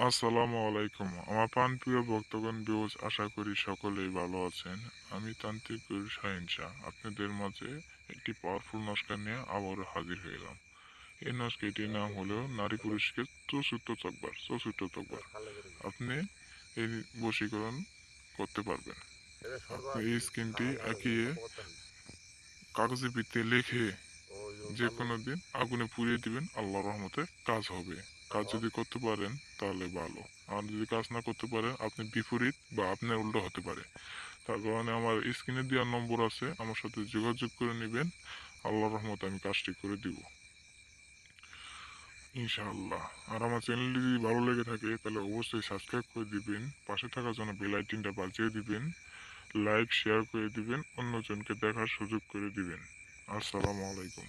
আসসালামু আলাইকুম। আমার প্রাণপ্রিয় ভক্তগণ ভিউয়ার্স, আশা করি সকলেই ভালো আছেন। আমি তান্ত্রিক গুরু শাহিন শাহ আপনাদের মাঝে একটি পাওয়ারফুল নস্কা নিয়ে আবারও হাজির হয়ে এলাম। এই নস্কাটির নাম হলো নারী পুরুষকে চতুর্থ চকবার। আপনি এই বশীকরণ করতে পারবেন। আপনি এই স্কিমটি একিয়ে কাগজে ভিত্তিতে লিখে যে কোনো দিন আগুনে পুড়িয়ে দিবেন, আল্লাহর রহমতে কাজ হবে। কাজ যদি করতে পারেন তাহলে ভালো, আর যদি কাজ না করতে পারেন আপনি বিপরীত বা আপনার উল্টো হতে পারে। তার কারণে আমার স্ক্রিনে দেওয়ার নম্বর আছে, আমার সাথে যোগাযোগ করে নেবেন। আল্লাহর রহমতে আমি কাজটি করে দিব ইনশাআল্লাহ। আর আমার চ্যানেলটি যদি ভালো লেগে থাকে তাহলে অবশ্যই সাবস্ক্রাইব করে দিবেন, পাশে থাকার জন্য বেল আইকনটা বাজিয়ে দিবেন, লাইক শেয়ার করে দিবেন, অন্যজনকে দেখার সুযোগ করে দিবেন। আসসালামু আলাইকুম।